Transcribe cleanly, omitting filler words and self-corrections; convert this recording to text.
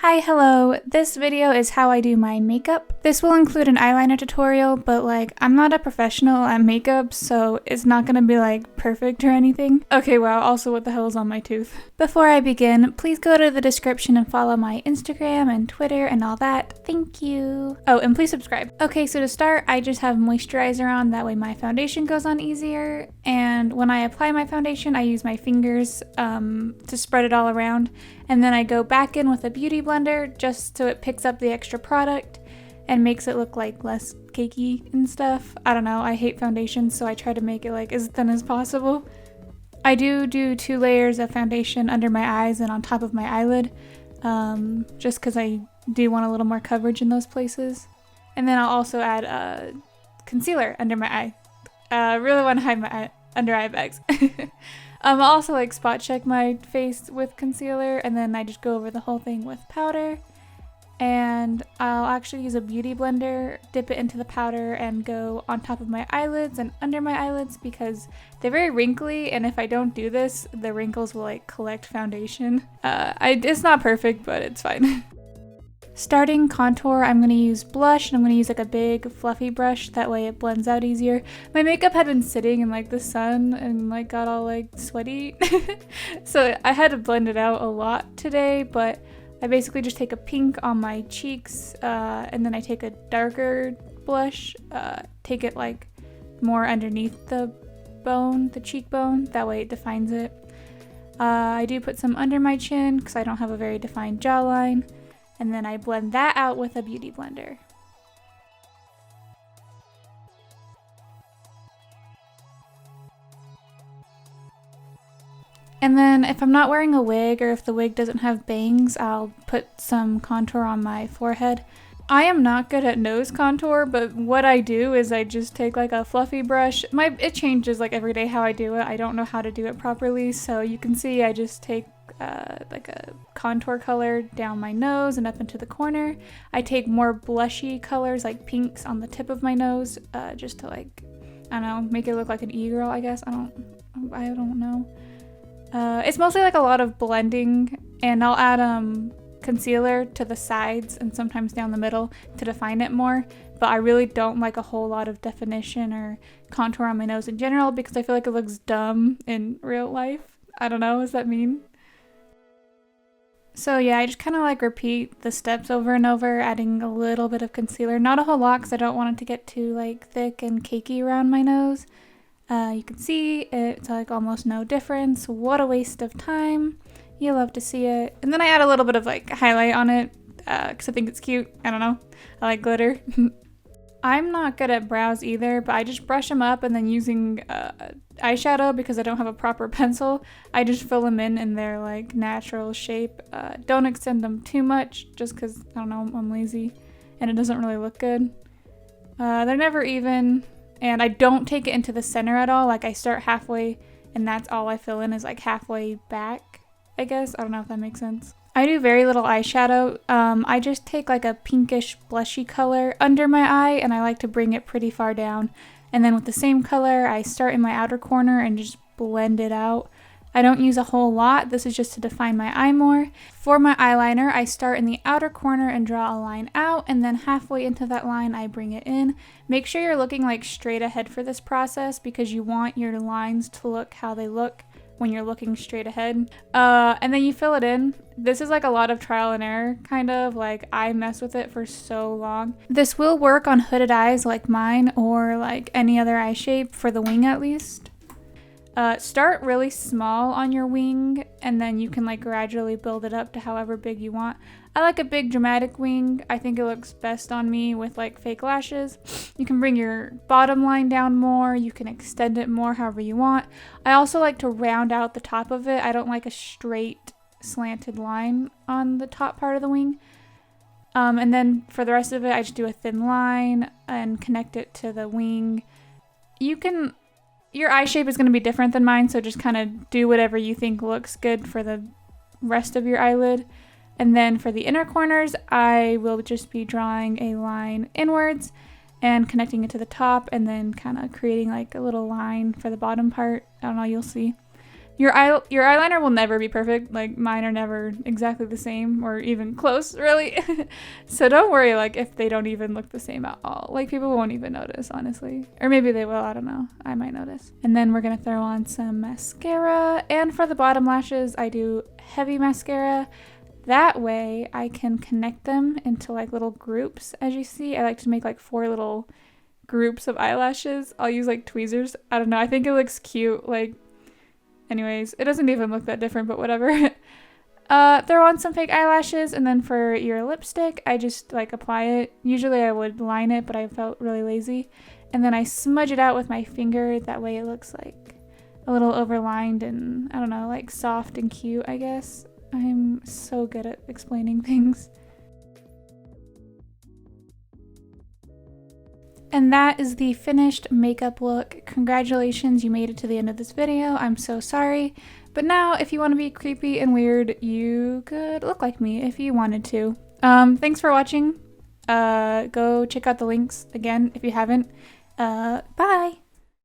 Hi, hello. This video is how I do my makeup. This will include an eyeliner tutorial, but I'm not a professional at makeup, so it's not gonna be perfect or anything. Okay, wow, also what the hell is on my tooth? Before I begin, please go to the description and follow my Instagram and Twitter and all that. Thank you. Oh, and please subscribe. Okay, so to start, I just have moisturizer on, that way my foundation goes on easier. And when I apply my foundation, I use my fingers to spread it all around. And then I go back in with a beauty blender just so it picks up the extra product and makes it look less cakey and stuff. I don't know, I hate foundation, so I try to make it as thin as possible. I do 2 layers of foundation under my eyes and on top of my eyelid, just because I do want a little more coverage in those places. And then I'll also add concealer under my eye. I really want to hide my under eye bags. I'll also spot check my face with concealer, and then I just go over the whole thing with powder. And I'll actually use a beauty blender, dip it into the powder, and go on top of my eyelids and under my eyelids because they're very wrinkly, and if I don't do this, the wrinkles will collect foundation. It's not perfect, but it's fine. Starting contour, I'm going to use blush, and I'm going to use a big fluffy brush, that way it blends out easier. My makeup had been sitting in the sun and got all sweaty, so I had to blend it out a lot today, but I basically just take a pink on my cheeks, and then I take a darker blush, take it more underneath the cheekbone, that way it defines it. I do put some under my chin because I don't have a very defined jawline. And then I blend that out with a beauty blender. And then if I'm not wearing a wig or if the wig doesn't have bangs, I'll put some contour on my forehead. I am not good at nose contour, but what I do is I just take a fluffy brush. It changes every day how I do it. I don't know how to do it properly, so you can see I just take a contour color down my nose and up into the corner. I take more blushy colors like pinks on the tip of my nose, just to I don't know, make it look like an e-girl, I guess. I don't know. It's mostly a lot of blending, and I'll add concealer to the sides and sometimes down the middle to define it more, but I really don't like a whole lot of definition or contour on my nose in general because I feel it looks dumb in real life. I don't know, does that mean? So yeah, I just kind of repeat the steps over and over, adding a little bit of concealer. Not a whole lot because I don't want it to get too thick and cakey around my nose. You can see it's almost no difference. What a waste of time. You love to see it. And then I add a little bit of highlight on it because I think it's cute. I don't know. I like glitter. I'm not good at brows either, but I just brush them up, and then using eyeshadow, because I don't have a proper pencil, I just fill them in their natural shape. Don't extend them too much just because, I don't know, I'm lazy and it doesn't really look good. They're never even, and I don't take it into the center at all. I start halfway and that's all I fill in is halfway back, I guess. I don't know if that makes sense. I do very little eyeshadow. I just take a pinkish blushy color under my eye, and I like to bring it pretty far down. And then with the same color, I start in my outer corner and just blend it out. I don't use a whole lot. This is just to define my eye more. For my eyeliner, I start in the outer corner and draw a line out, and then halfway into that line, I bring it in. Make sure you're looking straight ahead for this process because you want your lines to look how they look when you're looking straight ahead. And then you fill it in. This is a lot of trial and error, kind of. I mess with it for so long. This will work on hooded eyes like mine or any other eye shape, for the wing at least. Start really small on your wing, and then you can gradually build it up to however big you want. I like a big dramatic wing. I think it looks best on me with fake lashes. You can bring your bottom line down more. You can extend it more however you want. I also like to round out the top of it. I don't like a straight slanted line on the top part of the wing. And then for the rest of it, I just do a thin line and connect it to the wing. Your eye shape is going to be different than mine, so just kind of do whatever you think looks good for the rest of your eyelid. And then for the inner corners, I will just be drawing a line inwards and connecting it to the top, and then kind of creating a little line for the bottom part. I don't know, you'll see. Your eyeliner will never be perfect. Like mine are never exactly the same or even close, really. So don't worry like if they don't even look the same at all. Like people won't even notice, honestly. Or maybe they will, I don't know. I might notice. And then we're gonna throw on some mascara. And for the bottom lashes, I do heavy mascara. That way I can connect them into like little groups. As you see, I like to make like 4 little groups of eyelashes. I'll use like tweezers. I don't know. I think it looks cute. Like, anyways, it doesn't even look that different, but whatever. Throw on some fake eyelashes, and then for your lipstick, I just like apply it. Usually I would line it, but I felt really lazy. And then I smudge it out with my finger. That way it looks like a little overlined and, I don't know, like soft and cute, I guess. I'm so good at explaining things. And that is the finished makeup look. Congratulations, you made it to the end of this video. I'm so sorry. But now, if you want to be creepy and weird, you could look like me if you wanted to. Thanks for watching. Go check out the links again if you haven't. Bye!